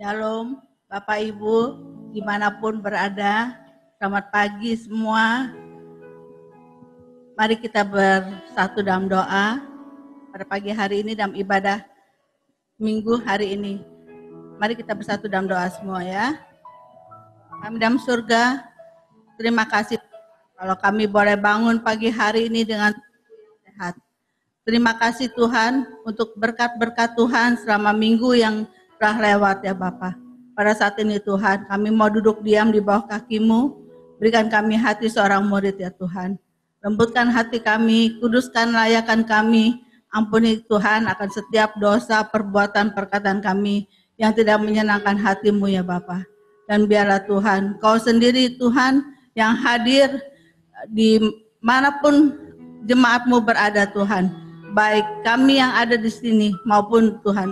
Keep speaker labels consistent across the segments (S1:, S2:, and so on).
S1: Shalom, Bapak Ibu, dimanapun berada, selamat pagi semua. Mari kita bersatu dalam doa pada pagi hari ini dalam ibadah minggu hari ini. Mari kita bersatu dalam doa semua ya. Kami dalam surga, terima kasih kalau kami boleh bangun pagi hari ini dengan sehat. Terima kasih Tuhan untuk berkat-berkat Tuhan selama minggu yang telah lewat ya Bapa. Pada saat ini Tuhan, kami mau duduk diam di bawah kaki-Mu. Berikan kami hati seorang murid ya Tuhan. Lembutkan hati kami, kuduskan layakan kami. Ampuni Tuhan akan setiap dosa, perbuatan, perkataan kami yang tidak menyenangkan hati-Mu ya Bapa. Dan biarlah Tuhan, Kau sendiri Tuhan yang hadir di manapun jemaat-Mu berada Tuhan. Baik kami yang ada di sini maupun Tuhan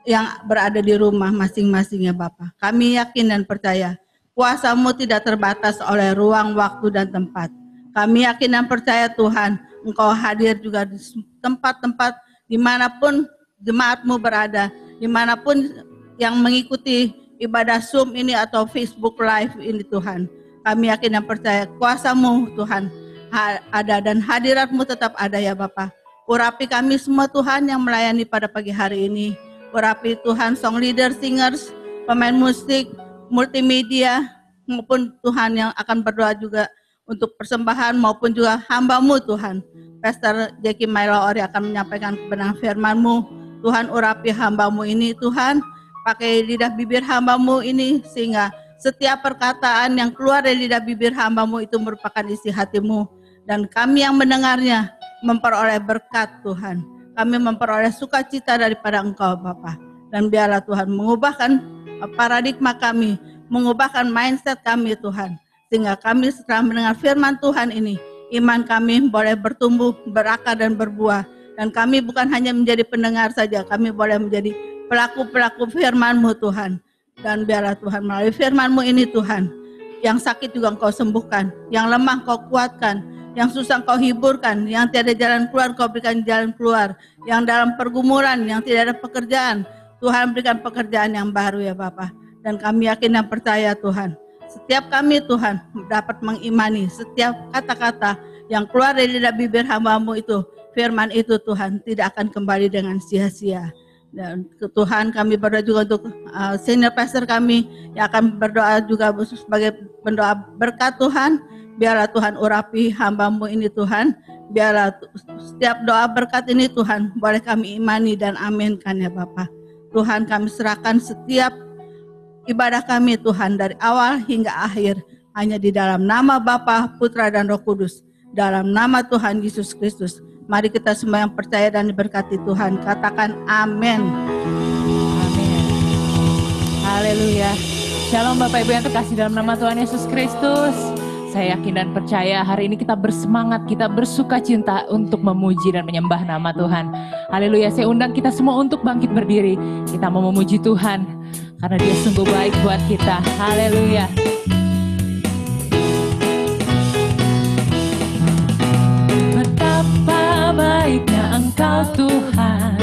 S1: yang berada di rumah masing-masing ya Bapa. Kami yakin dan percaya kuasa-Mu tidak terbatas oleh ruang, waktu, dan tempat. Kami yakin dan percaya Tuhan, Engkau hadir juga di tempat-tempat dimanapun jemaat-Mu berada, dimanapun yang mengikuti ibadah Zoom ini atau Facebook Live ini Tuhan. Kami yakin dan percaya kuasa-Mu Tuhan ada dan hadirat-Mu tetap ada ya Bapa. Urapi kami semua Tuhan yang melayani pada pagi hari ini. Urapi Tuhan song leader, singers, pemain musik, multimedia, maupun Tuhan yang akan berdoa juga untuk persembahan maupun juga hamba-Mu Tuhan. Pastor Jackie Milo Ori akan menyampaikan kebenaran firman-Mu. Tuhan urapi hamba-Mu ini Tuhan, pakai lidah bibir hamba-Mu ini sehingga setiap perkataan yang keluar dari lidah bibir hamba-Mu itu merupakan isi hati-Mu. Dan kami yang mendengarnya memperoleh berkat Tuhan. Kami memperoleh sukacita daripada Engkau Bapa. Dan biarlah Tuhan mengubahkan paradigma kami, mengubahkan mindset kami Tuhan. Sehingga kami setelah mendengar firman Tuhan ini, iman kami boleh bertumbuh, berakar dan berbuah. Dan kami bukan hanya menjadi pendengar saja, kami boleh menjadi pelaku-pelaku firman-Mu Tuhan. Dan biarlah Tuhan melalui firman-Mu ini Tuhan, yang sakit juga Engkau sembuhkan, yang lemah Kau kuatkan, yang susah Kau hiburkan, yang tiada jalan keluar Kau berikan jalan keluar, yang dalam pergumulan, yang tidak ada pekerjaan, Tuhan berikan pekerjaan yang baru ya Bapa. Dan kami yakin dan percaya Tuhan, setiap kami Tuhan dapat mengimani setiap kata-kata yang keluar dari lidah bibir hamba-Mu itu, firman itu Tuhan tidak akan kembali dengan sia-sia. Dan Tuhan kami berdoa juga untuk senior pastor kami yang akan berdoa juga sebagai pendoa berkat Tuhan. Biarlah Tuhan urapi hamba-Mu ini Tuhan. Biarlah setiap doa berkat ini Tuhan boleh kami imani dan aminkan ya Bapa. Tuhan kami serahkan setiap ibadah kami Tuhan dari awal hingga akhir hanya di dalam nama Bapa, Putra dan Roh Kudus. Dalam nama Tuhan Yesus Kristus. Mari kita semua yang percaya dan diberkati Tuhan. Katakan amin.
S2: Amin. Haleluya. Shalom Bapak Ibu yang terkasih dalam nama Tuhan Yesus Kristus. Saya yakin dan percaya hari ini kita bersemangat, kita bersuka cinta untuk memuji dan menyembah nama Tuhan. Haleluya, saya undang kita semua untuk bangkit berdiri. Kita mau memuji Tuhan, karena Dia sungguh baik buat kita. Haleluya. Betapa baiknya Engkau Tuhan,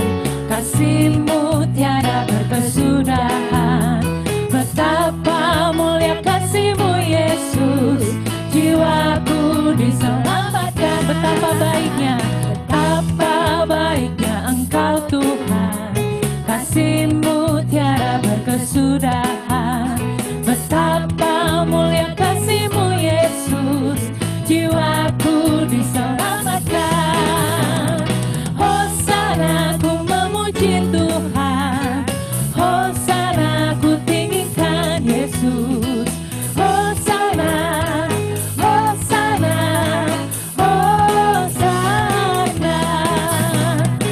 S2: kasih-Mu tiada berkesudahan. Betapa mulia kasih-Mu Yesus, jiwaku diselamatkan. Betapa baiknya Engkau Tuhan, kasih-Mu tiada berkesudahan. Betapa mulia kasih-Mu Yesus, jiwaku diselamatkan. Hosana ku memuji Tuhan, Hosana ku tinggikan Yesus.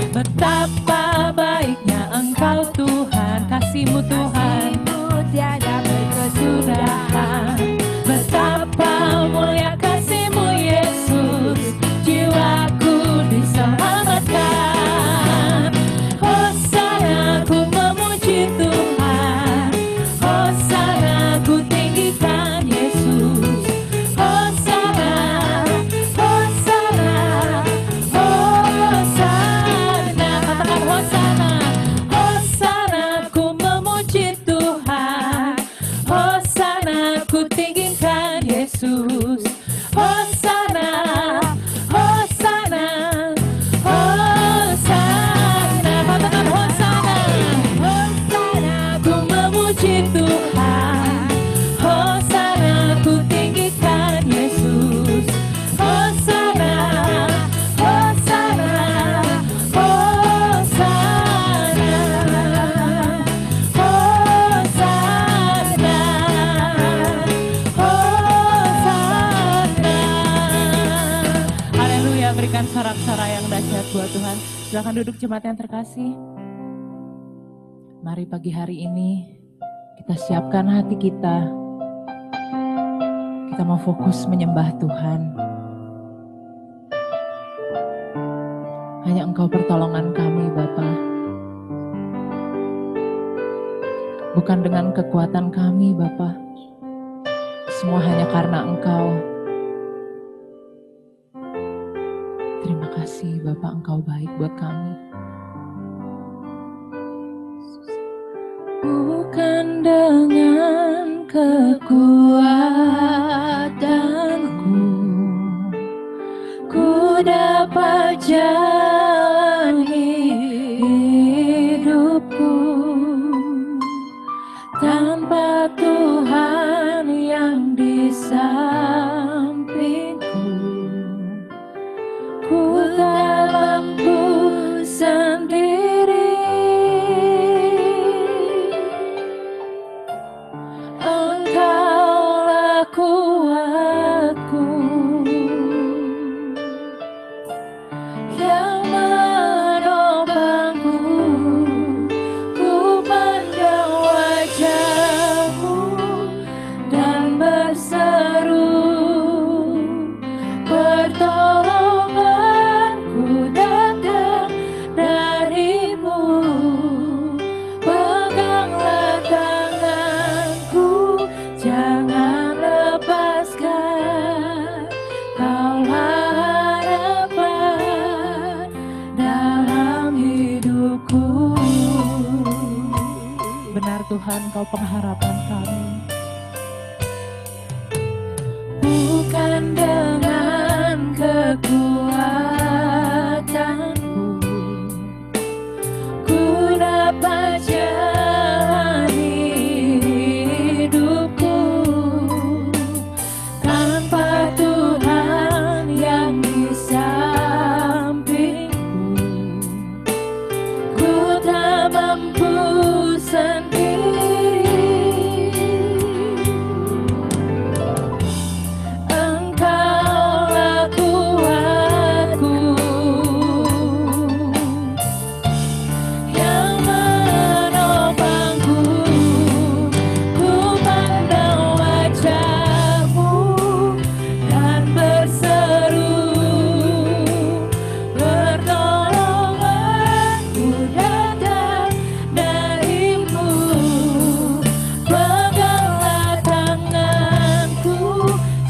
S2: Betapa baiknya Engkau Tuhan, kasih-Mu Tuhan tiada berkesudahan. Betapa mulia kasih-Mu Yesus, jiwaku diselamatkan. Hosana ku memuji Tuhan, Hosana ku tinggikan Yesus. Hosana, Hosana, Hosana. Katakan Hosana, Hosana ku memuji Tuhan. Silakan duduk jemaat yang terkasih. Mari pagi hari ini kita siapkan hati kita. Kita mau fokus menyembah Tuhan. Hanya Engkau pertolongan kami, Bapa. Bukan dengan kekuatan kami, Bapa. Semua hanya karena Engkau. Terima kasih, Bapa, Engkau baik buat kami. Bukan dengan kekuatanku ku dapat jalani hidupku tanpa Tuhan yang di sampingku. Ku tak mampu sendiri. Engkaulah kuatku yang menopangku. Ku pandang wajah-Mu dan berseru, pertolonganku datang dari-Mu. Peganglah tanganku, jangan lepaskan. Kaulah harapan dalam hidupku. Benar Tuhan, Kau pengharapan kami. Bukan dengan kekuatanku ku dapat jalani hidupku tanpa Tuhan yang di sampingku. Ku tak mampu sendiri. Engkaulah kuatku yang menopangku. Ku pandang wajah-Mu dan berseru, pertolonganku datang dari-Mu. Peganglah tanganku,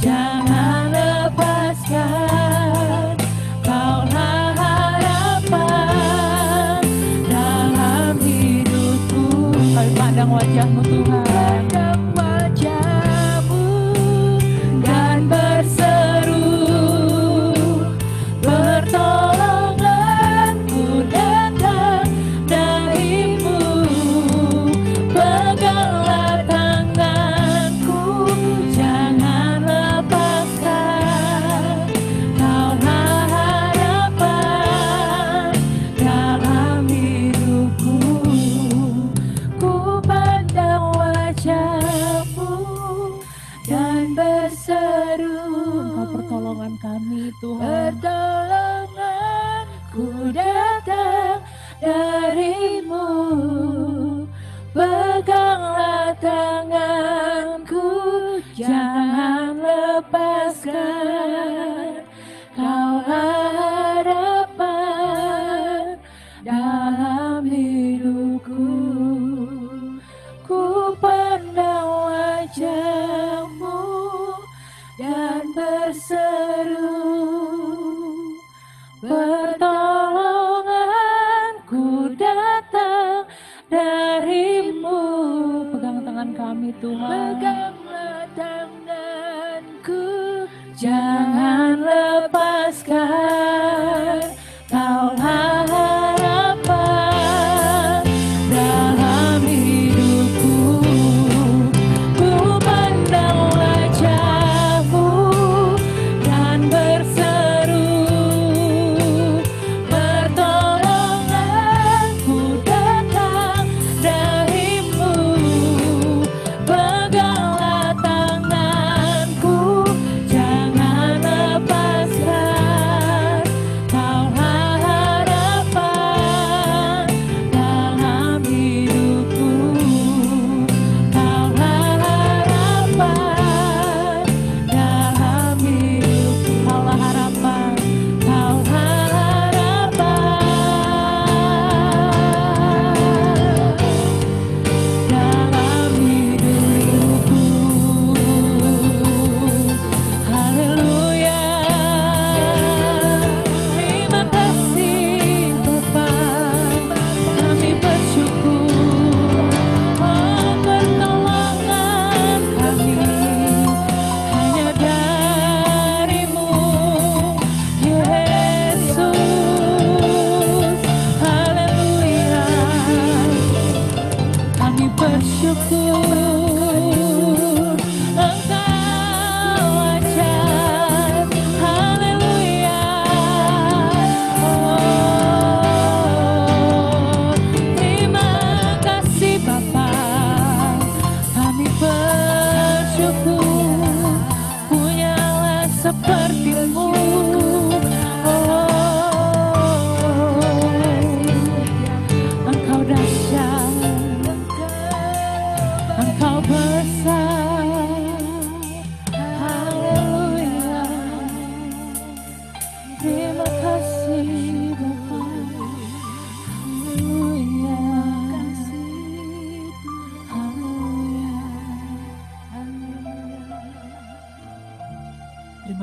S2: jangan lepaskan. Kaulah harapan dalam hidupku. Kami pandang wajah-Mu Tuhan, pandang wajah-Mu dan berseru, pertolonganku datang dari-Mu. Peganglah tanganku, jangan lepaskan. Kaulah harapan dalam hidupku. Ku pandang wajah-Mu dan berseru, Engkau pertolongan kami Tuhan. Pertolonganku datang dari-Mu. Peganglah tanganku, jangan lepaskan. Kaulah harapan dalam hidupku. Ku pandang wajah-Mu dan berseru, pertolonganku datang dari-Mu. Pegang tangan kami Tuhan. Peganglah tanganku, jangan lepaskan. Kaulah harapan dalam hidupku. Ku pandang wajah-Mu dan berseru, pertolonganku datang dari-Mu. Peganglah tangan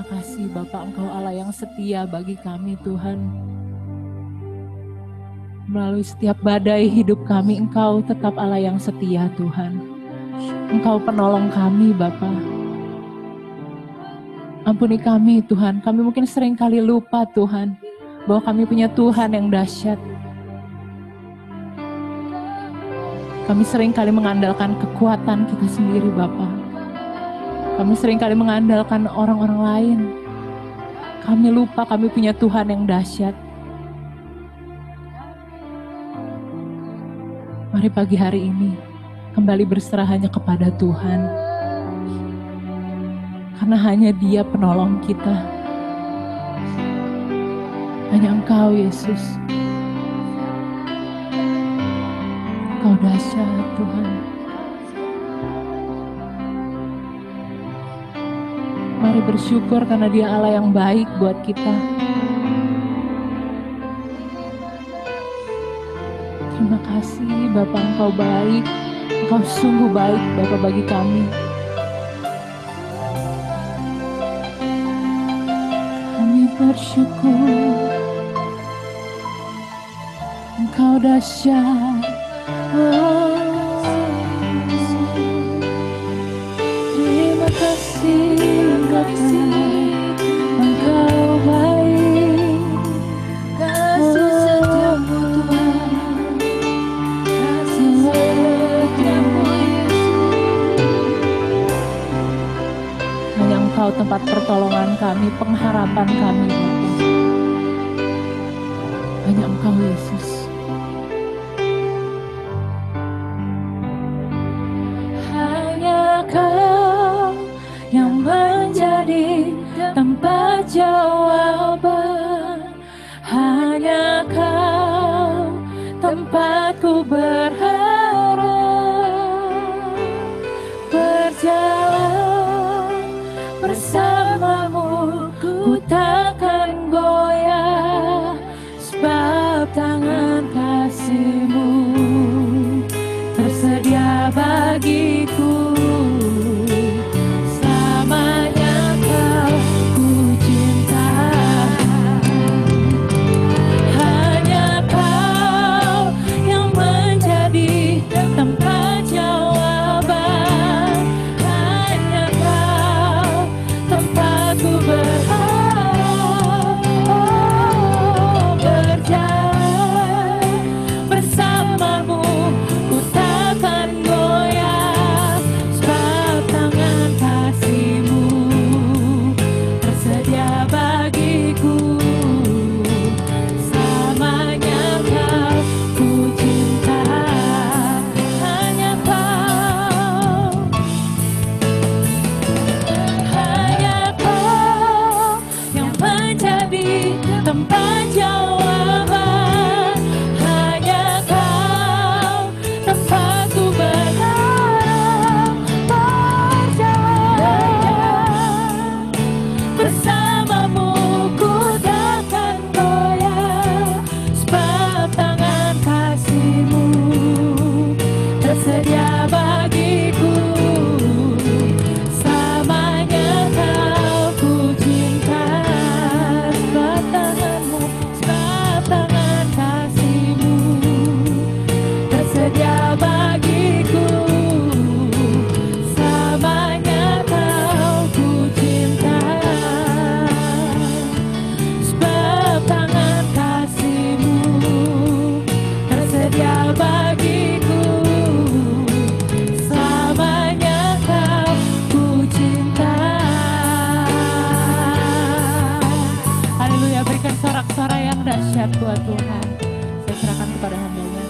S2: Terima kasih Bapa, Engkau Allah yang setia bagi kami Tuhan. Melalui setiap badai hidup kami, Engkau tetap Allah yang setia Tuhan. Engkau penolong kami Bapa. Ampuni kami Tuhan, kami mungkin sering kali lupa Tuhan, bahwa kami punya Tuhan yang dahsyat. Kami sering kali mengandalkan kekuatan kita sendiri Bapa. Kami sering kali mengandalkan orang-orang lain. Kami lupa kami punya Tuhan yang dahsyat. Mari pagi hari ini kembali berserah hanya kepada Tuhan. Karena hanya Dia penolong kita. Hanya Engkau Yesus. Engkau dahsyat Tuhan. Mari bersyukur karena Dia Allah yang baik buat kita. Terima kasih Bapa, Engkau baik. Engkau sungguh baik Bapa bagi kami. Kami bersyukur Engkau dahsyat. Terima kasih, Engkau baik, kasih setiamu Tuhan, kasih setiamu Yesus. Hanya Engkau tempat pertolongan kami, pengharapan kami. Hanya Engkau Yesus. Tempat jawaban, hanya Kau tempatku berharap. Berjalan bersamamu, ku takkan goyah, sebab tangan kasih-Mu tersedia bagiku. Buat Tuhan, saya serahkan kepada hamba-Nya.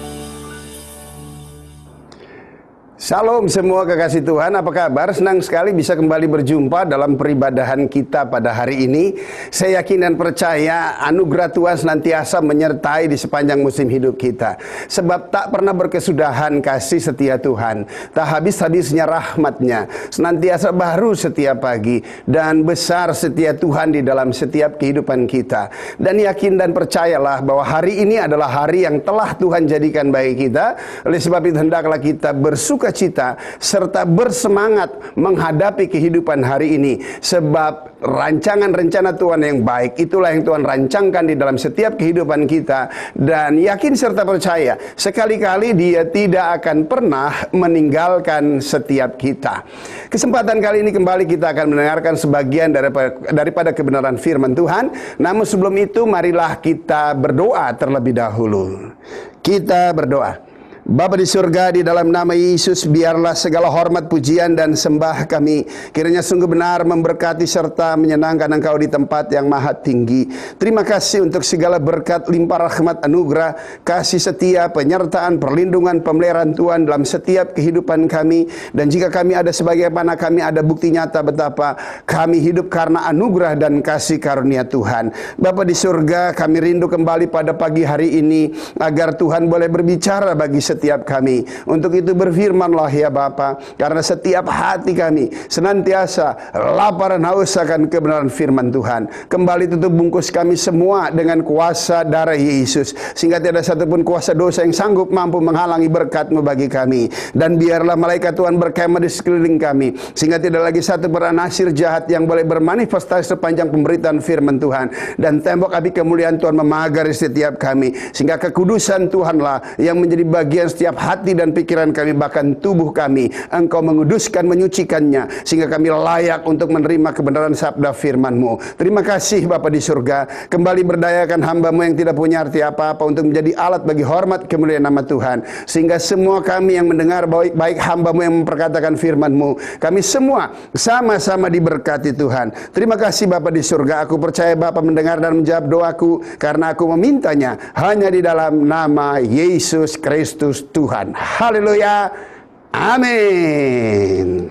S3: Shalom semua kekasih Tuhan, apa kabar? Senang sekali bisa kembali berjumpa dalam peribadahan kita pada hari ini. Saya yakin dan percaya anugerah Tuhan senantiasa menyertai di sepanjang musim hidup kita. Sebab tak pernah berkesudahan kasih setia Tuhan, tak habis-habisnya rahmat-Nya, senantiasa baru setiap pagi, dan besar setia Tuhan di dalam setiap kehidupan kita. Dan yakin dan percayalah bahwa hari ini adalah hari yang telah Tuhan jadikan bagi kita. Oleh sebab itu hendaklah kita bersuka bersukacita serta bersemangat menghadapi kehidupan hari ini. Sebab rancangan rencana Tuhan yang baik itulah yang Tuhan rancangkan di dalam setiap kehidupan kita. Dan yakin serta percaya sekali-kali Dia tidak akan pernah meninggalkan setiap kita. Kesempatan kali ini kembali kita akan mendengarkan sebagian daripada kebenaran firman Tuhan. Namun sebelum itu marilah kita berdoa terlebih dahulu. Kita berdoa. Bapa di surga, di dalam nama Yesus, biarlah segala hormat, pujian, dan sembah kami kiranya sungguh benar memberkati serta menyenangkan Engkau di tempat yang maha tinggi. Terima kasih untuk segala berkat, limpah rahmat, anugerah, kasih setia, penyertaan, perlindungan, pemeliharaan Tuhan dalam setiap kehidupan kami. Dan jika kami ada sebagaimana kami ada bukti nyata betapa kami hidup karena anugerah dan kasih karunia Tuhan. Bapa di surga, kami rindu kembali pada pagi hari ini agar Tuhan boleh berbicara bagi setiap kami. Untuk itu berfirmanlah ya Bapa, karena setiap hati kami senantiasa lapar dan haus akan kebenaran firman Tuhan. Kembali tutup bungkus kami semua dengan kuasa darah Yesus, sehingga tidak satupun kuasa dosa yang sanggup mampu menghalangi berkat-Mu bagi kami. Dan biarlah malaikat Tuhan berkemah di sekeliling kami, sehingga tidak lagi satu beranasir jahat yang boleh bermanifestasi sepanjang pemberitaan firman Tuhan. Dan tembok api kemuliaan Tuhan memagari setiap kami, sehingga kekudusan Tuhanlah yang menjadi bagian setiap hati dan pikiran kami, bahkan tubuh kami. Engkau menguduskan, menyucikannya, sehingga kami layak untuk menerima kebenaran sabda firman-Mu. Terima kasih Bapa di surga. Kembali berdayakan hamba-Mu yang tidak punya arti apa-apa untuk menjadi alat bagi hormat kemuliaan nama Tuhan. Sehingga semua kami yang mendengar, baik hamba-Mu yang memperkatakan firman-Mu, kami semua sama-sama diberkati Tuhan. Terima kasih Bapa di surga. Aku percaya Bapa mendengar dan menjawab doaku, karena aku memintanya hanya di dalam nama Yesus Kristus Tuhan. Haleluya. Amin.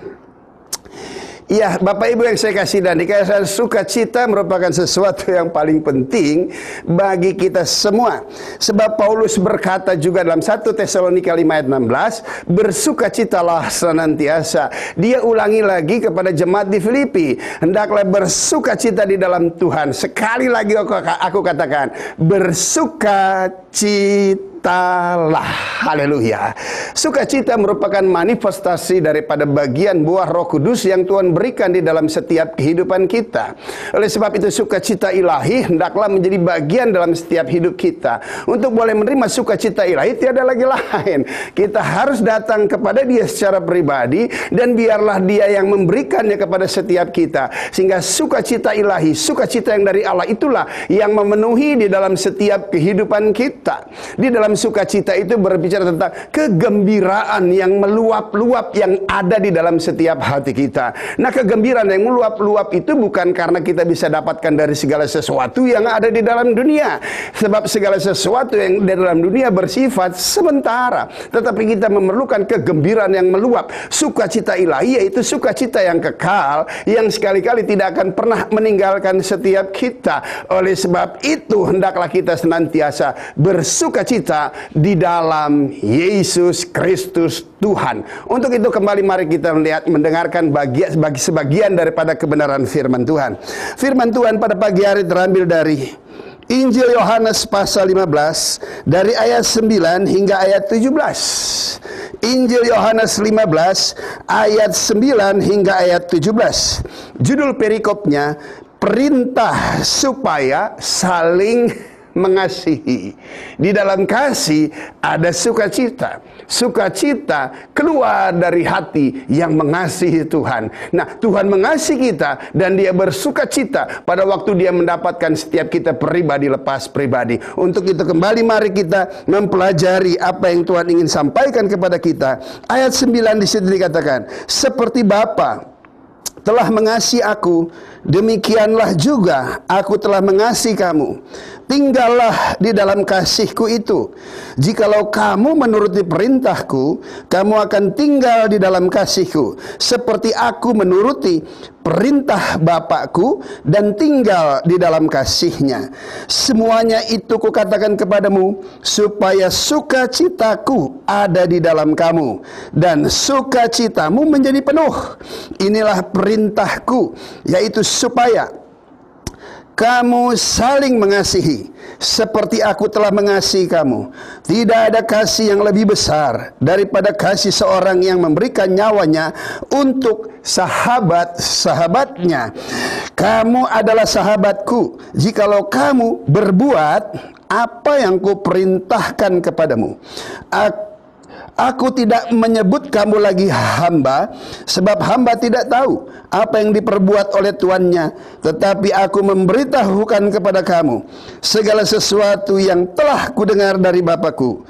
S3: Ya, Bapak Ibu yang saya kasih dan dikasih, sukacita merupakan sesuatu yang paling penting bagi kita semua. Sebab Paulus berkata juga dalam 1 Tesalonika 5 ayat 16, bersukacitalah senantiasa. Dia ulangi lagi kepada jemaat di Filipi, hendaklah bersukacita di dalam Tuhan. Sekali lagi aku katakan, bersukacita. Haleluya. Sukacita merupakan manifestasi daripada bagian buah Roh Kudus yang Tuhan berikan di dalam setiap kehidupan kita. Oleh sebab itu sukacita ilahi hendaklah menjadi bagian dalam setiap hidup kita. Untuk boleh menerima sukacita ilahi tiada lagi lain, kita harus datang kepada Dia secara pribadi, dan biarlah Dia yang memberikannya kepada setiap kita. Sehingga sukacita ilahi, sukacita yang dari Allah itulah yang memenuhi di dalam setiap kehidupan kita. Di dalam sukacita itu berbicara tentang kegembiraan yang meluap-luap yang ada di dalam setiap hati kita. Nah, kegembiraan yang meluap-luap itu bukan karena kita bisa dapatkan dari segala sesuatu yang ada di dalam dunia. Sebab segala sesuatu yang di dalam dunia bersifat sementara. Tetapi kita memerlukan kegembiraan yang meluap. Sukacita ilahi yaitu sukacita yang kekal, yang sekali-kali tidak akan pernah meninggalkan setiap kita. Oleh sebab itu hendaklah kita senantiasa bersukacita di dalam Yesus Kristus Tuhan. Untuk itu kembali mari kita mendengarkan bagi sebagian daripada kebenaran firman Tuhan. Firman Tuhan pada pagi hari terambil dari Injil Yohanes pasal 15 dari ayat 9 hingga ayat 17. Injil Yohanes 15 ayat 9 hingga ayat 17. Judul perikopnya, perintah supaya saling mengasihi. Di dalam kasih ada sukacita. Sukacita keluar dari hati yang mengasihi Tuhan. Nah, Tuhan mengasihi kita dan Dia bersukacita pada waktu Dia mendapatkan setiap kita pribadi lepas pribadi. Untuk itu kembali mari kita mempelajari apa yang Tuhan ingin sampaikan kepada kita. Ayat 9 di situ dikatakan, seperti Bapa telah mengasihi aku, demikianlah juga aku telah mengasihi kamu. Tinggallah di dalam kasihku itu. Jikalau kamu menuruti perintahku, kamu akan tinggal di dalam kasihku, seperti aku menuruti perintah Bapakku dan tinggal di dalam kasihnya. Semuanya itu kukatakan kepadamu, supaya sukacitaku ada di dalam kamu, dan sukacitamu menjadi penuh. Inilah perintahku, yaitu supaya kamu saling mengasihi, seperti aku telah mengasihi kamu. Tidak ada kasih yang lebih besar daripada kasih seorang yang memberikan nyawanya untuk sahabat-sahabatnya. Kamu adalah sahabatku jikalau kamu berbuat apa yang kuperintahkan kepadamu. Aku tidak menyebut kamu lagi hamba, sebab hamba tidak tahu apa yang diperbuat oleh tuannya. Tetapi aku memberitahukan kepada kamu segala sesuatu yang telah kudengar dari Bapakku.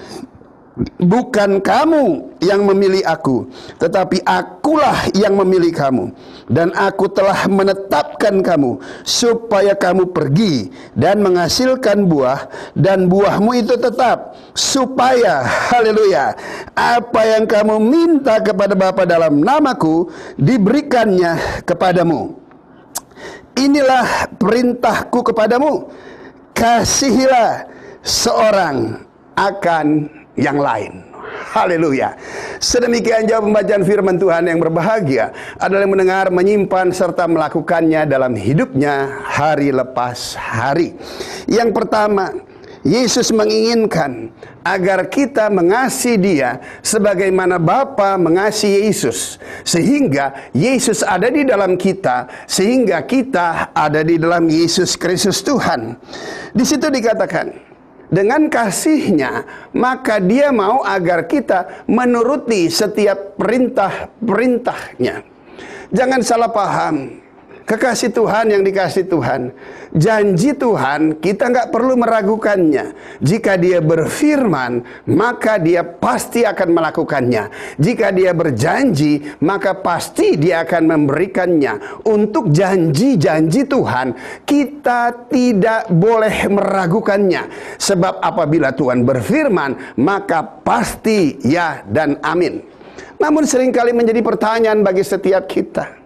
S3: Bukan kamu yang memilih aku, tetapi akulah yang memilih kamu. Dan aku telah menetapkan kamu supaya kamu pergi dan menghasilkan buah, dan buahmu itu tetap, supaya, haleluya, apa yang kamu minta kepada Bapa dalam namaku diberikannya kepadamu. Inilah perintahku kepadamu, kasihilah seorang akan yang lain. Haleluya. Sedemikian jauh pembacaan firman Tuhan. Yang berbahagia adalah yang mendengar, menyimpan, serta melakukannya dalam hidupnya hari lepas hari. Yang pertama, Yesus menginginkan agar kita mengasihi Dia sebagaimana Bapa mengasihi Yesus, sehingga Yesus ada di dalam kita, sehingga kita ada di dalam Yesus Kristus Tuhan. Di situ dikatakan, dengan kasihnya, maka Dia mau agar kita menuruti setiap perintah-perintahnya. Jangan salah paham. Kekasih Tuhan yang dikasih Tuhan, janji Tuhan kita nggak perlu meragukannya. Jika Dia berfirman, maka Dia pasti akan melakukannya. Jika Dia berjanji, maka pasti Dia akan memberikannya. Untuk janji-janji Tuhan, kita tidak boleh meragukannya. Sebab apabila Tuhan berfirman, maka pasti ya dan amin. Namun seringkali menjadi pertanyaan bagi setiap kita.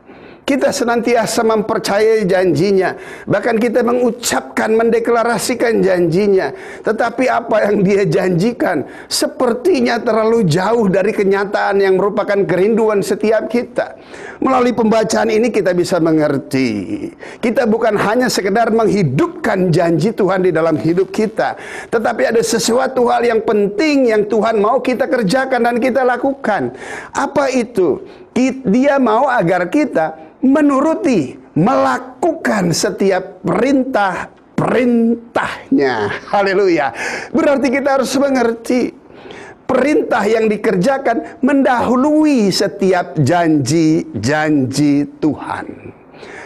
S3: Kita senantiasa mempercayai janjinya. Bahkan kita mengucapkan, mendeklarasikan janjinya. Tetapi apa yang Dia janjikan sepertinya terlalu jauh dari kenyataan yang merupakan kerinduan setiap kita. Melalui pembacaan ini kita bisa mengerti, kita bukan hanya sekedar menghidupkan janji Tuhan di dalam hidup kita, tetapi ada sesuatu hal yang penting yang Tuhan mau kita kerjakan dan kita lakukan. Apa itu? Dia mau agar kita menuruti, melakukan setiap perintah-perintahnya. Haleluya. Berarti kita harus mengerti, perintah yang dikerjakan mendahului setiap janji-janji Tuhan.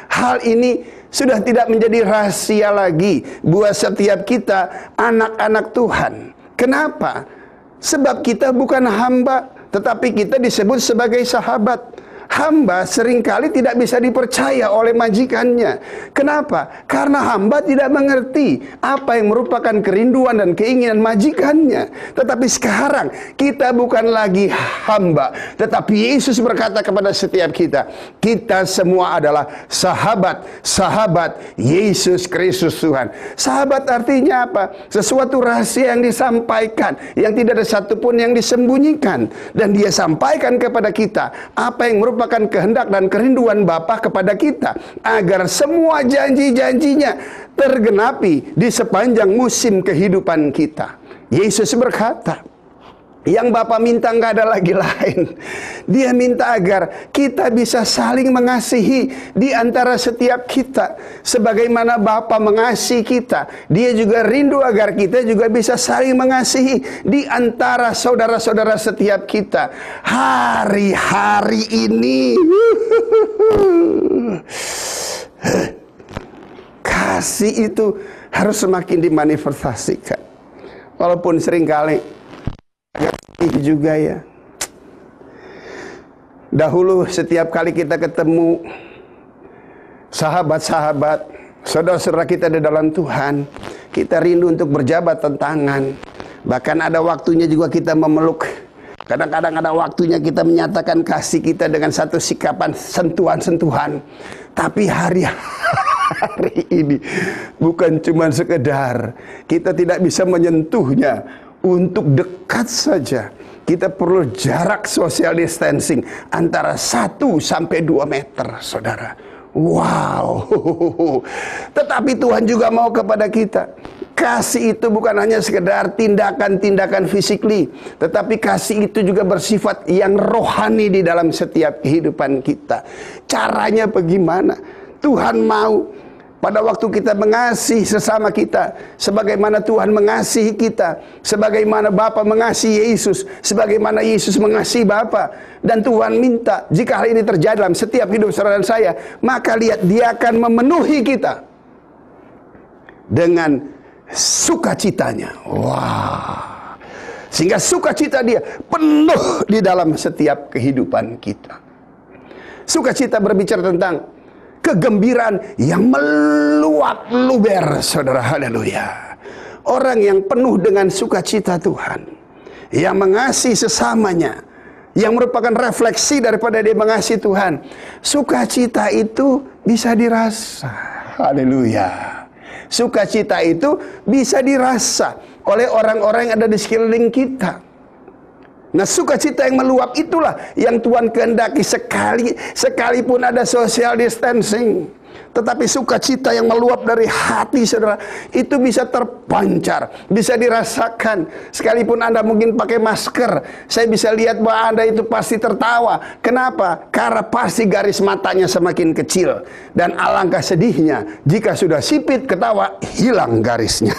S3: Hal ini sudah tidak menjadi rahasia lagi buat setiap kita, anak-anak Tuhan. Kenapa? Sebab kita bukan hamba, tetapi kita disebut sebagai sahabat. Hamba seringkali tidak bisa dipercaya oleh majikannya. Kenapa? Karena hamba tidak mengerti apa yang merupakan kerinduan dan keinginan majikannya. Tetapi sekarang kita bukan lagi hamba, tetapi Yesus berkata kepada setiap kita, kita semua adalah sahabat Yesus Kristus Tuhan. Sahabat artinya apa? Sesuatu rahasia yang disampaikan, yang tidak ada satupun yang disembunyikan, dan Dia sampaikan kepada kita apa yang merupakan kehendak dan kerinduan Bapa kepada kita, agar semua janji-janjinya tergenapi di sepanjang musim kehidupan kita. Yesus berkata, yang Bapa minta nggak ada lagi lain. Dia minta agar kita bisa saling mengasihi di antara setiap kita. Sebagaimana Bapa mengasihi kita, Dia juga rindu agar kita juga bisa saling mengasihi di antara saudara-saudara setiap kita. Hari-hari ini kasih itu harus semakin dimanifestasikan. Walaupun seringkali juga ya, dahulu setiap kali kita ketemu sahabat-sahabat, saudara-saudara kita di dalam Tuhan, kita rindu untuk berjabat tangan. Bahkan ada waktunya juga kita memeluk. Kadang-kadang ada waktunya kita menyatakan kasih kita dengan satu sikapan, sentuhan-sentuhan. Tapi hari ini bukan cuma sekedar kita tidak bisa menyentuhnya untuk dekat saja. Kita perlu jarak social distancing antara 1 sampai 2 meter, saudara. Wow. Tetapi Tuhan juga mau kepada kita. Kasih itu bukan hanya sekedar tindakan-tindakan fisikly, tetapi kasih itu juga bersifat yang rohani di dalam setiap kehidupan kita. Caranya bagaimana? Tuhan mau pada waktu kita mengasihi sesama kita, sebagaimana Tuhan mengasihi kita, sebagaimana Bapa mengasihi Yesus, sebagaimana Yesus mengasihi Bapa. Dan Tuhan minta, jika hal ini terjadi dalam setiap hidup saudara dan saya, maka lihat, Dia akan memenuhi kita dengan sukacitanya. Wah, sehingga sukacita Dia penuh di dalam setiap kehidupan kita. Sukacita berbicara tentang kegembiraan yang meluap luber, saudara. Haleluya. Orang yang penuh dengan sukacita Tuhan, yang mengasihi sesamanya, yang merupakan refleksi daripada dia mengasihi Tuhan, sukacita itu bisa dirasa. Haleluya. Sukacita itu bisa dirasa oleh orang-orang yang ada di sekeliling kita. Nah, sukacita yang meluap itulah yang Tuhan kehendaki, sekalipun ada social distancing. Tetapi sukacita yang meluap dari hati saudara, itu bisa terpancar, bisa dirasakan. Sekalipun Anda mungkin pakai masker, saya bisa lihat bahwa Anda itu pasti tertawa. Kenapa? Karena pasti garis matanya semakin kecil. Dan alangkah sedihnya jika sudah sipit ketawa, hilang garisnya.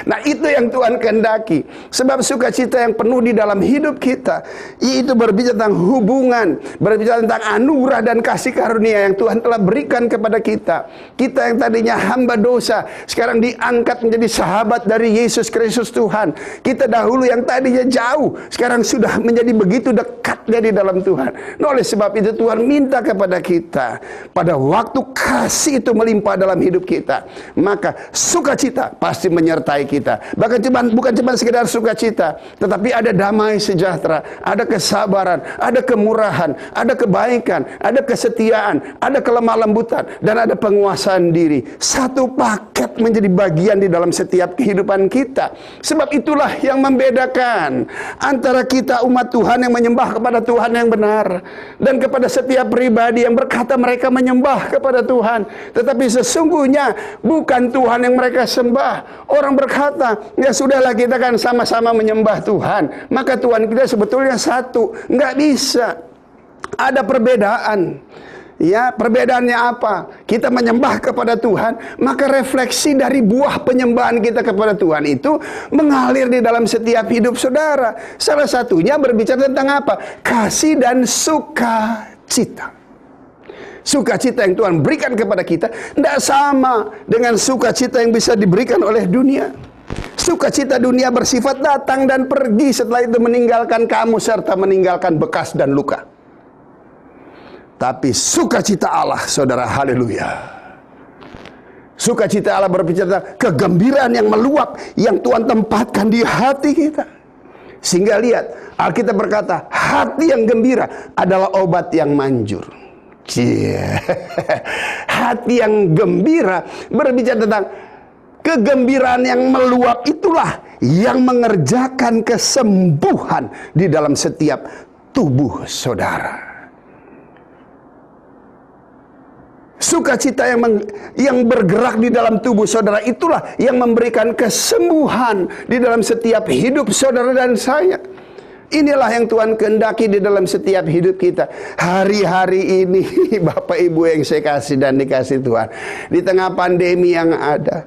S3: Nah, itu yang Tuhan kehendaki. Sebab sukacita yang penuh di dalam hidup kita, itu berbicara tentang hubungan, berbicara tentang anugerah dan kasih karunia yang Tuhan telah berikan kepada kita. Kita yang tadinya hamba dosa, sekarang diangkat menjadi sahabat dari Yesus Kristus Tuhan. Kita dahulu yang tadinya jauh, sekarang sudah menjadi begitu dekatnya di dalam Tuhan. Nah, oleh sebab itu Tuhan minta kepada kita, pada waktu kasih itu melimpah dalam hidup kita, maka sukacita pasti menyertai kita. Bahkan bukan cuma sekedar sukacita, tetapi ada damai sejahtera, ada kesabaran, ada kemurahan, ada kebaikan, ada kesetiaan, ada kelemah lembutan, dan ada penguasaan diri. Satu paket menjadi bagian di dalam setiap kehidupan kita. Sebab itulah yang membedakan antara kita umat Tuhan yang menyembah kepada Tuhan yang benar, dan kepada setiap pribadi yang berkata mereka menyembah kepada Tuhan, tetapi sesungguhnya bukan Tuhan yang mereka sembah. Orang berkata, ya sudahlah, kita kan sama-sama menyembah Tuhan, maka Tuhan kita sebetulnya satu. Nggak bisa. Ada perbedaan. Ya, perbedaannya apa? Kita menyembah kepada Tuhan, maka refleksi dari buah penyembahan kita kepada Tuhan itu mengalir di dalam setiap hidup saudara. Salah satunya berbicara tentang apa? Kasih dan sukacita. Sukacita yang Tuhan berikan kepada kita tidak sama dengan sukacita yang bisa diberikan oleh dunia. Sukacita dunia bersifat datang dan pergi, setelah itu meninggalkan kamu serta meninggalkan bekas dan luka. Tapi sukacita Allah, saudara, haleluya. Sukacita Allah berbicara tentang kegembiraan yang meluap, yang Tuhan tempatkan di hati kita. Sehingga lihat, Alkitab berkata, hati yang gembira adalah obat yang manjur. Hati yang gembira berbicara tentang kegembiraan yang meluap, itulah yang mengerjakan kesembuhan di dalam setiap tubuh saudara. Sukacita yang bergerak di dalam tubuh saudara, itulah yang memberikan kesembuhan di dalam setiap hidup saudara dan saya. Inilah yang Tuhan kehendaki di dalam setiap hidup kita. Hari-hari ini Bapak Ibu yang saya kasih dan dikasih Tuhan, di tengah pandemi yang ada,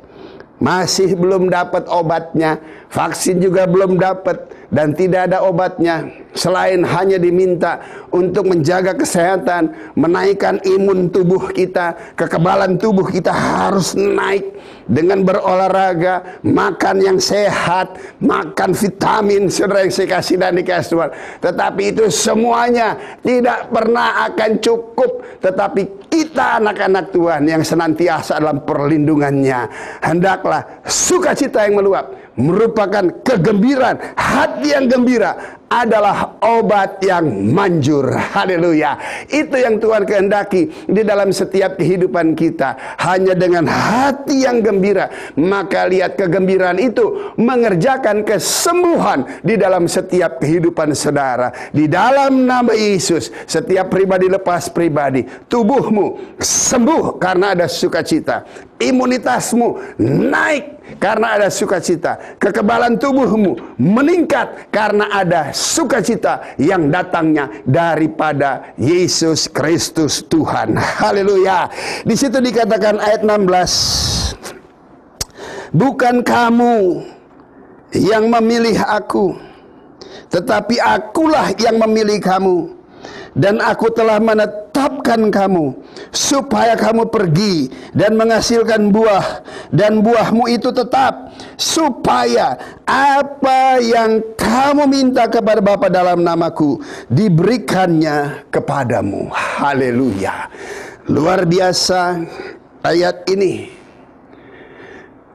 S3: masih belum dapat obatnya, vaksin juga belum dapat, dan tidak ada obatnya selain hanya diminta untuk menjaga kesehatan, menaikkan imun tubuh kita. Kekebalan tubuh kita harus naik dengan berolahraga, makan yang sehat, makan vitamin, saudara yang saya kasih dan dikasih Tuhan. Tetapi itu semuanya tidak pernah akan cukup. Tetapi kita anak-anak Tuhan yang senantiasa dalam perlindungannya, hendaklah sukacita yang meluap merupakan kegembiraan. Hati yang gembira adalah obat yang manjur. Haleluya. Itu yang Tuhan kehendaki di dalam setiap kehidupan kita. Hanya dengan hati yang gembira, maka lihat kegembiraan itu mengerjakan kesembuhan di dalam setiap kehidupan saudara. Di dalam nama Yesus, setiap pribadi lepas pribadi, tubuhmu sembuh karena ada sukacita. Imunitasmu naik karena ada sukacita. Kekebalan tubuhmu meningkat karena ada sukacita yang datangnya daripada Yesus Kristus Tuhan. Haleluya. Di situ dikatakan ayat 16, bukan kamu yang memilih aku, tetapi akulah yang memilih kamu. Dan aku telah menetapkan kamu supaya kamu pergi dan menghasilkan buah, dan buahmu itu tetap, supaya apa yang kamu minta kepada Bapa dalam namaku diberikannya kepadamu. Haleluya. Luar biasa ayat ini.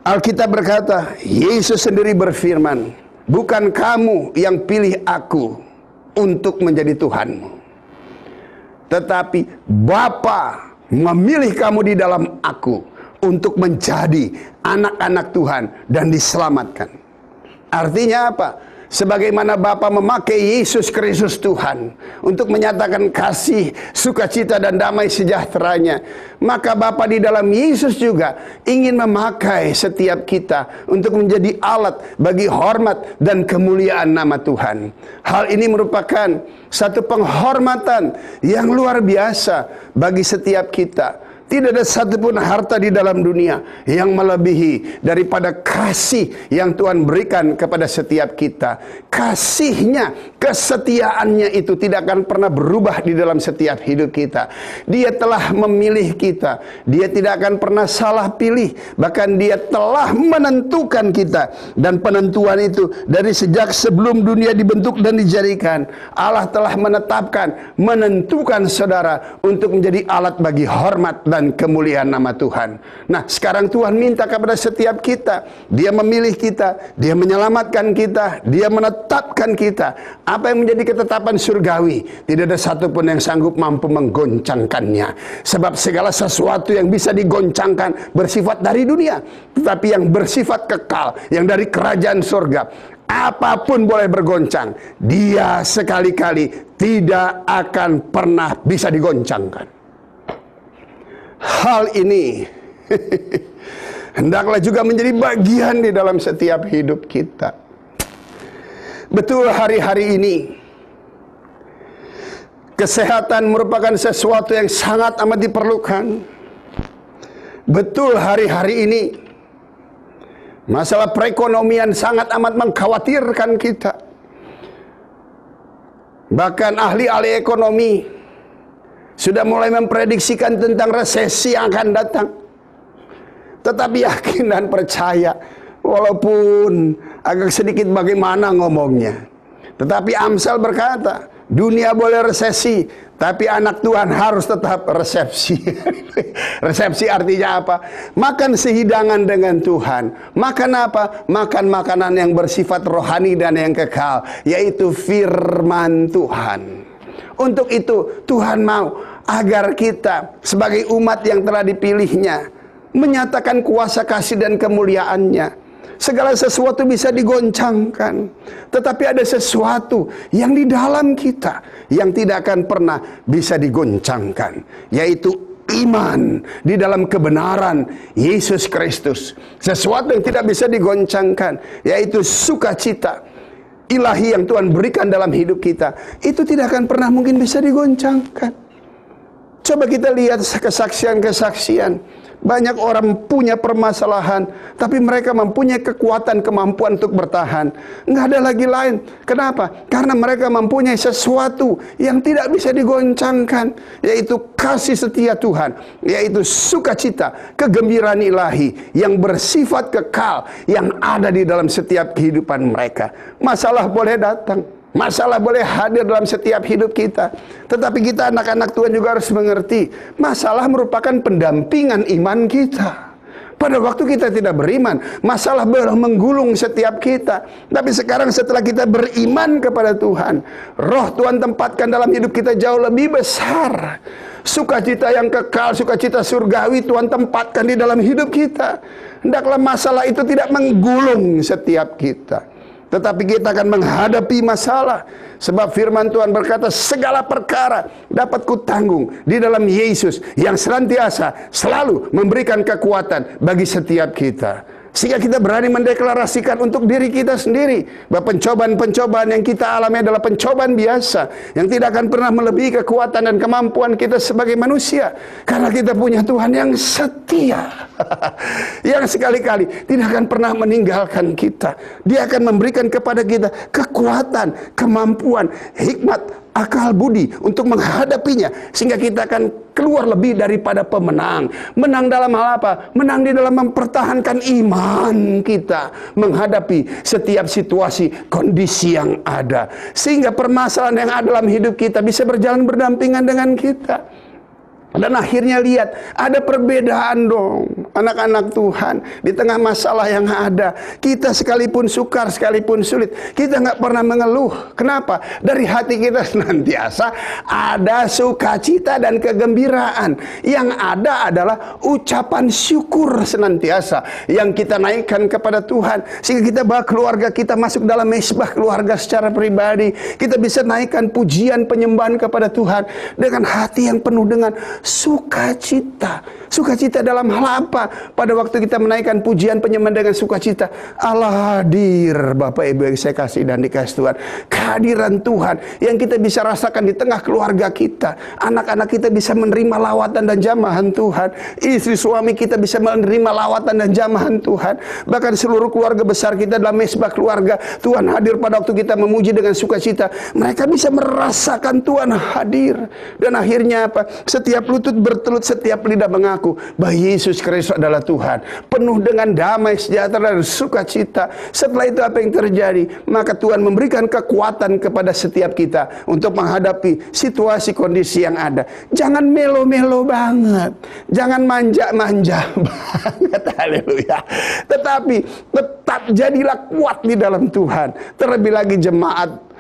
S3: Alkitab berkata, Yesus sendiri berfirman, bukan kamu yang pilih aku untuk menjadi Tuhanmu, tetapi Bapa memilih kamu di dalam aku untuk menjadi anak-anak Tuhan dan diselamatkan. Artinya apa? Sebagaimana Bapa memakai Yesus Kristus Tuhan untuk menyatakan kasih, sukacita dan damai sejahteranya, maka Bapa di dalam Yesus juga ingin memakai setiap kita untuk menjadi alat bagi hormat dan kemuliaan nama Tuhan. Hal ini merupakan satu penghormatan yang luar biasa bagi setiap kita. Tidak ada satupun harta di dalam dunia yang melebihi daripada kasih yang Tuhan berikan kepada setiap kita. Kasihnya, kesetiaannya itu tidak akan pernah berubah di dalam setiap hidup kita. Dia telah memilih kita. Dia tidak akan pernah salah pilih. Bahkan dia telah menentukan kita. Dan penentuan itu dari sejak sebelum dunia dibentuk dan dijadikan, Allah telah menentukan saudara untuk menjadi alat bagi hormat dan kemuliaan nama Tuhan. Nah, sekarang Tuhan minta kepada setiap kita. Dia memilih kita, Dia menyelamatkan kita, Dia menetapkan kita. Apa yang menjadi ketetapan surgawi, tidak ada satupun yang sanggup mampu menggoncangkannya. Sebab segala sesuatu yang bisa digoncangkan bersifat dari dunia, tetapi yang bersifat kekal, yang dari kerajaan surga, apapun boleh bergoncang, dia sekali-kali tidak akan pernah bisa digoncangkan. Hal ini hendaklah juga menjadi bagian di dalam setiap hidup kita. Betul, hari-hari ini kesehatan merupakan sesuatu yang sangat amat diperlukan. Betul, hari-hari ini masalah perekonomian sangat amat mengkhawatirkan kita. Bahkan ahli-ahli ekonomi sudah mulai memprediksikan tentang resesi yang akan datang. Tetapi yakin dan percaya, walaupun agak sedikit bagaimana ngomongnya, tetapi Amsal berkata, dunia boleh resesi, tapi anak Tuhan harus tetap resepsi. Resepsi artinya apa? Makan sehidangan dengan Tuhan. Makan apa? Makan makanan yang bersifat rohani dan yang kekal, yaitu firman Tuhan. Untuk itu Tuhan mau agar kita sebagai umat yang telah dipilihnya menyatakan kuasa kasih dan kemuliaannya. Segala sesuatu bisa digoncangkan, tetapi ada sesuatu yang di dalam kita yang tidak akan pernah bisa digoncangkan, yaitu iman di dalam kebenaran Yesus Kristus. Sesuatu yang tidak bisa digoncangkan, yaitu sukacita ilahi yang Tuhan berikan dalam hidup kita, itu tidak akan pernah mungkin bisa digoncangkan. Coba kita lihat kesaksian-kesaksian. Banyak orang punya permasalahan, tapi mereka mempunyai kekuatan, kemampuan untuk bertahan. Nggak ada lagi lain. Kenapa? Karena mereka mempunyai sesuatu yang tidak bisa digoncangkan, yaitu kasih setia Tuhan, yaitu sukacita, kegembiraan ilahi yang bersifat kekal, yang ada di dalam setiap kehidupan mereka. Masalah boleh datang, masalah boleh hadir dalam setiap hidup kita, tetapi kita anak-anak Tuhan juga harus mengerti, masalah merupakan pendampingan iman kita. Pada waktu kita tidak beriman, masalah boleh menggulung setiap kita. Tapi sekarang setelah kita beriman kepada Tuhan, roh Tuhan tempatkan dalam hidup kita jauh lebih besar. Sukacita yang kekal, sukacita surgawi Tuhan tempatkan di dalam hidup kita. Hendaklah masalah itu tidak menggulung setiap kita, tetapi kita akan menghadapi masalah. Sebab firman Tuhan berkata, segala perkara dapat kutanggung di dalam Yesus yang senantiasa selalu memberikan kekuatan bagi setiap kita. Sehingga kita berani mendeklarasikan untuk diri kita sendiri bahwa pencobaan-pencobaan yang kita alami adalah pencobaan biasa, yang tidak akan pernah melebihi kekuatan dan kemampuan kita sebagai manusia. Karena kita punya Tuhan yang setia, yang sekali-kali tidak akan pernah meninggalkan kita. Dia akan memberikan kepada kita kekuatan, kemampuan, hikmat, akal budi untuk menghadapinya, sehingga kita akan keluar lebih daripada pemenang. Menang dalam hal apa? Menang di dalam mempertahankan iman kita menghadapi setiap situasi, kondisi yang ada, sehingga permasalahan yang ada dalam hidup kita bisa berjalan berdampingan dengan kita. Dan akhirnya lihat, ada perbedaan dong anak-anak Tuhan. Di tengah masalah yang ada, kita sekalipun sukar, sekalipun sulit, kita nggak pernah mengeluh. Kenapa? Dari hati kita senantiasa ada sukacita dan kegembiraan. Yang ada adalah ucapan syukur senantiasa yang kita naikkan kepada Tuhan, sehingga kita bawa keluarga kita masuk dalam mezbah keluarga secara pribadi. Kita bisa naikkan pujian penyembahan kepada Tuhan dengan hati yang penuh dengan sukacita. Sukacita dalam hal apa? Pada waktu kita menaikkan pujian penyembahan dengan sukacita, Allah hadir. Bapak Ibu yang saya kasih dan dikasih Tuhan, kehadiran Tuhan yang kita bisa rasakan di tengah keluarga kita. Anak-anak kita bisa menerima lawatan dan jamahan Tuhan. Istri suami kita bisa menerima lawatan dan jamahan Tuhan. Bahkan seluruh keluarga besar kita dalam mezbah keluarga, Tuhan hadir pada waktu kita memuji dengan sukacita. Mereka bisa merasakan Tuhan hadir. Dan akhirnya apa? Setiap lutut bertelut, setiap lidah mengaku bahwa Yesus Kristus adalah Tuhan, penuh dengan damai, sejahtera, dan sukacita. Setelah itu apa yang terjadi? Maka Tuhan memberikan kekuatan kepada setiap kita untuk menghadapi situasi kondisi yang ada. Jangan melo-melo banget, jangan manja-manja banget, haleluya. Tetapi tetap jadilah kuat di dalam Tuhan. Terlebih lagi jemaat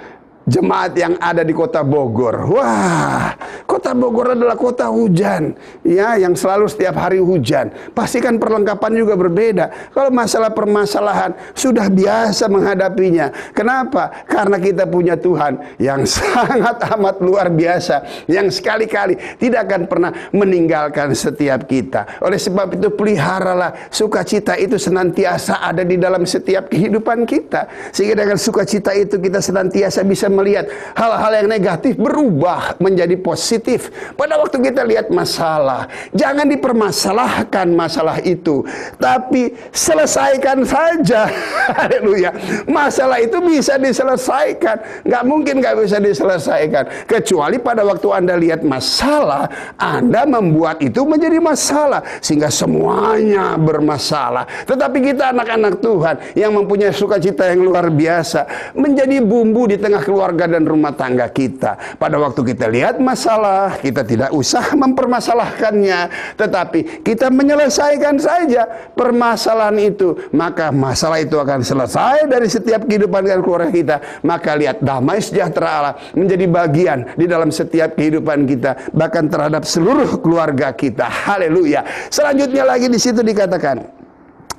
S3: yang ada di kota Bogor. Wah, kota Bogor adalah kota hujan, ya, yang selalu setiap hari hujan. Pastikan perlengkapan juga berbeda. Kalau masalah permasalahan sudah biasa menghadapinya. Kenapa? Karena kita punya Tuhan yang sangat amat luar biasa, yang sekali-kali tidak akan pernah meninggalkan setiap kita. Oleh sebab itu, peliharalah sukacita itu senantiasa ada di dalam setiap kehidupan kita, sehingga dengan sukacita itu kita senantiasa bisa melihat hal-hal yang negatif berubah menjadi positif. Pada waktu kita lihat masalah, jangan dipermasalahkan masalah itu, tapi selesaikan saja. Haleluya. Masalah itu bisa diselesaikan. Nggak mungkin nggak bisa diselesaikan, kecuali pada waktu Anda lihat masalah, Anda membuat itu menjadi masalah, sehingga semuanya bermasalah. Tetapi kita anak-anak Tuhan yang mempunyai sukacita yang luar biasa, menjadi bumbu di tengah keluarga dan rumah tangga kita. Pada waktu kita lihat masalah, kita tidak usah mempermasalahkannya, tetapi kita menyelesaikan saja permasalahan itu. Maka masalah itu akan selesai dari setiap kehidupan dan keluarga kita. Maka lihat, damai sejahtera Allah menjadi bagian di dalam setiap kehidupan kita, bahkan terhadap seluruh keluarga kita. Haleluya. Selanjutnya lagi di situ dikatakan,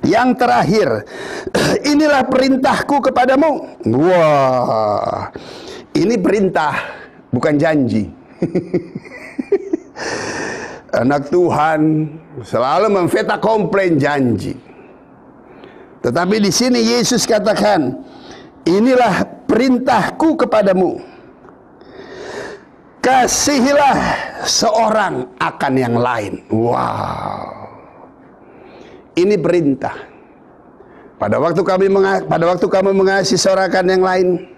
S3: yang terakhir, inilah perintahku kepadamu. Wah, ini perintah, bukan janji. Anak Tuhan selalu memfeta komplain janji. Tetapi di sini Yesus katakan, inilah perintahku kepadamu. Kasihilah seorang akan yang lain. Wow. Ini perintah. Pada waktu kamu mengasihi seorang akan yang lain,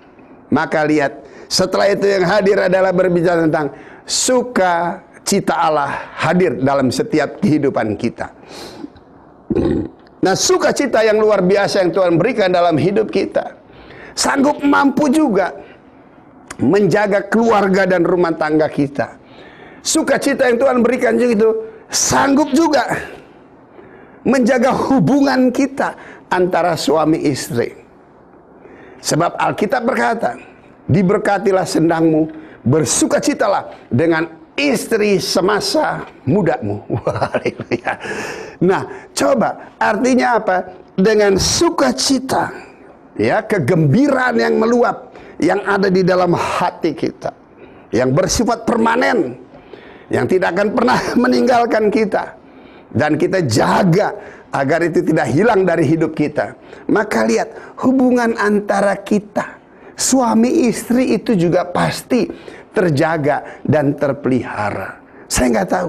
S3: maka lihat, setelah itu yang hadir adalah berbicara tentang sukacita Allah hadir dalam setiap kehidupan kita. Nah, sukacita yang luar biasa yang Tuhan berikan dalam hidup kita, sanggup mampu juga menjaga keluarga dan rumah tangga kita. Sukacita yang Tuhan berikan juga itu sanggup juga menjaga hubungan kita antara suami istri. Sebab Alkitab berkata, diberkatilah sendangmu, bersukacitalah dengan istri semasa mudamu. Haleluya. Nah, coba artinya apa? Dengan sukacita, ya, kegembiraan yang meluap yang ada di dalam hati kita, yang bersifat permanen, yang tidak akan pernah meninggalkan kita, dan kita jaga agar itu tidak hilang dari hidup kita. Maka lihat, hubungan antara kita suami istri itu juga pasti terjaga dan terpelihara. Saya nggak tahu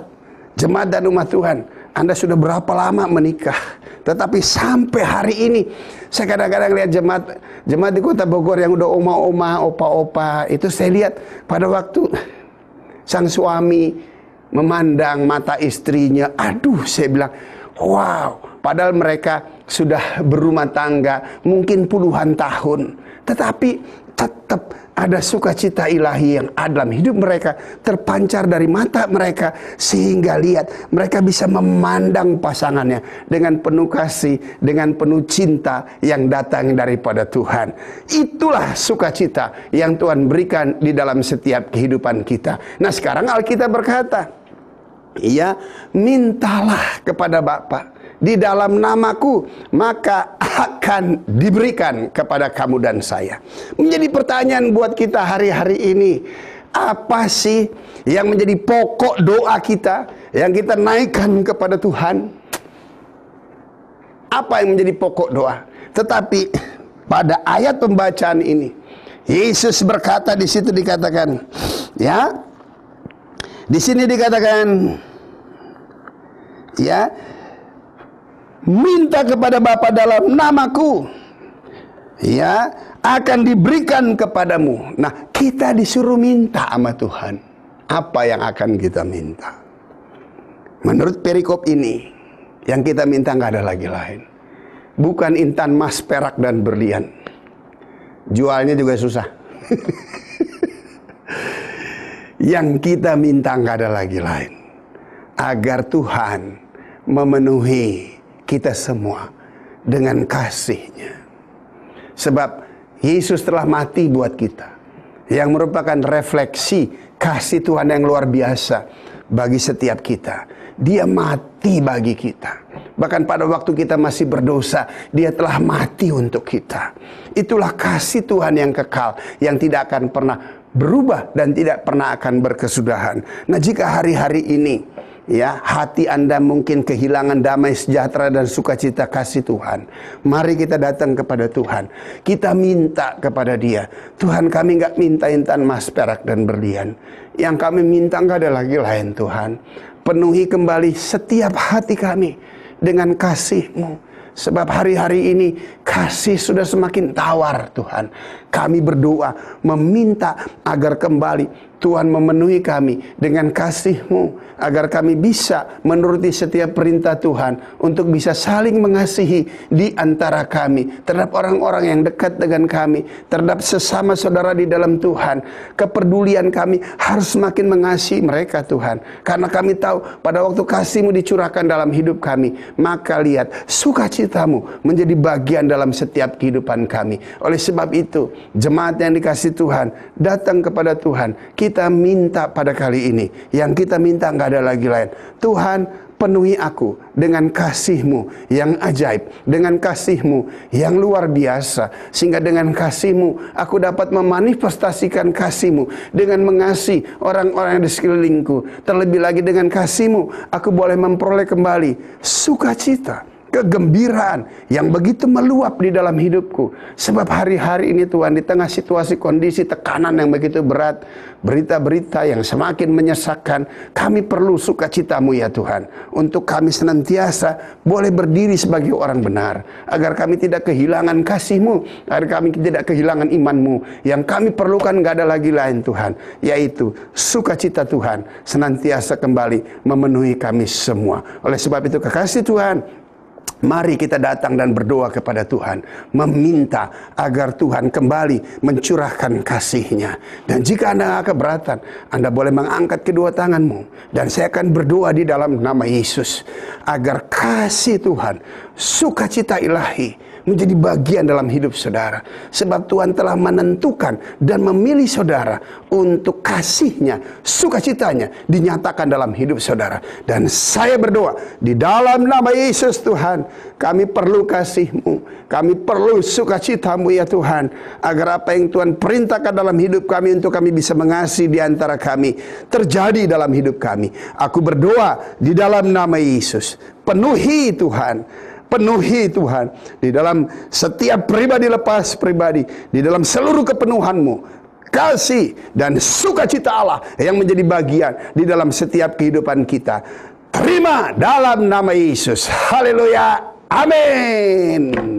S3: jemaat dan umat Tuhan, Anda sudah berapa lama menikah, tetapi sampai hari ini saya kadang-kadang lihat jemaat di Kota Bogor yang udah oma-oma, opa-opa, itu saya lihat pada waktu sang suami memandang mata istrinya, aduh, saya bilang, wow, padahal mereka sudah berumah tangga mungkin puluhan tahun, tetapi tetap ada sukacita ilahi yang ada dalam hidup mereka, terpancar dari mata mereka, sehingga lihat mereka bisa memandang pasangannya dengan penuh kasih, dengan penuh cinta yang datang daripada Tuhan. Itulah sukacita yang Tuhan berikan di dalam setiap kehidupan kita. Nah, sekarang Alkitab berkata, ya, mintalah kepada Bapa di dalam namaku, maka akan diberikan kepada kamu dan saya. Menjadi pertanyaan buat kita hari-hari ini, apa sih yang menjadi pokok doa kita yang kita naikkan kepada Tuhan? Apa yang menjadi pokok doa? Tetapi pada ayat pembacaan ini, Yesus berkata, di situ dikatakan, ya, di sini dikatakan, ya, minta kepada Bapa dalam namaku, ya, akan diberikan kepadamu. Nah, kita disuruh minta sama Tuhan. Apa yang akan kita minta? Menurut perikop ini, yang kita minta nggak ada lagi lain. Bukan intan, emas, perak, dan berlian. Jualnya juga susah. Yang kita minta nggak ada lagi lain. Agar Tuhan memenuhi kita semua dengan kasih-Nya. Sebab Yesus telah mati buat kita, yang merupakan refleksi kasih Tuhan yang luar biasa bagi setiap kita. Dia mati bagi kita. Bahkan pada waktu kita masih berdosa, Dia telah mati untuk kita. Itulah kasih Tuhan yang kekal, yang tidak akan pernah berubah dan tidak pernah akan berkesudahan. Nah, jika hari-hari ini, ya, hati Anda mungkin kehilangan damai sejahtera dan sukacita kasih Tuhan, mari kita datang kepada Tuhan. Kita minta kepada Dia. Tuhan, kami nggak minta intan, emas, perak, dan berlian. Yang kami minta nggak ada lagi lain, Tuhan. Penuhi kembali setiap hati kami dengan kasih-Mu. Sebab hari-hari ini kasih sudah semakin tawar, Tuhan. Kami berdoa meminta agar kembali Tuhan memenuhi kami dengan kasih-Mu, agar kami bisa menuruti setiap perintah Tuhan, untuk bisa saling mengasihi di antara kami, terhadap orang-orang yang dekat dengan kami, terhadap sesama saudara di dalam Tuhan. Kepedulian kami harus semakin mengasihi mereka, Tuhan. Karena kami tahu pada waktu kasih-Mu dicurahkan dalam hidup kami, maka lihat sukacita-Mu menjadi bagian dalam setiap kehidupan kami. Oleh sebab itu, jemaat yang dikasih Tuhan, datang kepada Tuhan. Kita minta pada kali ini, yang kita minta nggak ada lagi lain. Tuhan, penuhi aku dengan kasih-Mu yang ajaib, dengan kasih-Mu yang luar biasa, sehingga dengan kasih-Mu aku dapat memanifestasikan kasih-Mu dengan mengasihi orang-orang di sekelilingku. Terlebih lagi dengan kasih-Mu aku boleh memperoleh kembali sukacita, kegembiraan yang begitu meluap di dalam hidupku. Sebab hari-hari ini Tuhan, di tengah situasi kondisi tekanan yang begitu berat, berita-berita yang semakin menyesakkan, kami perlu sukacita-Mu ya Tuhan, untuk kami senantiasa boleh berdiri sebagai orang benar, agar kami tidak kehilangan kasih-Mu, agar kami tidak kehilangan iman-Mu. Yang kami perlukan gak ada lagi lain, Tuhan, yaitu sukacita Tuhan senantiasa kembali memenuhi kami semua. Oleh sebab itu, kekasih Tuhan, Mari kita datang dan berdoa kepada Tuhan, meminta agar Tuhan kembali mencurahkan kasih-Nya. Dan jika Anda keberatan, Anda boleh mengangkat kedua tanganmu, dan saya akan berdoa di dalam nama Yesus, agar kasih Tuhan, sukacita ilahi menjadi bagian dalam hidup saudara. Sebab Tuhan telah menentukan dan memilih saudara untuk kasih-Nya, sukacitanya dinyatakan dalam hidup saudara. Dan saya berdoa di dalam nama Yesus Tuhan, kami perlu kasih-Mu, kami perlu sukacita-Mu ya Tuhan, agar apa yang Tuhan perintahkan dalam hidup kami untuk kami bisa mengasihi di antara kami terjadi dalam hidup kami. Aku berdoa di dalam nama Yesus, penuhi Tuhan, penuhi Tuhan di dalam setiap pribadi lepas pribadi, di dalam seluruh kepenuhan-Mu, kasih dan sukacita Allah yang menjadi bagian di dalam setiap kehidupan kita. Terima dalam nama Yesus. Haleluya. Amin.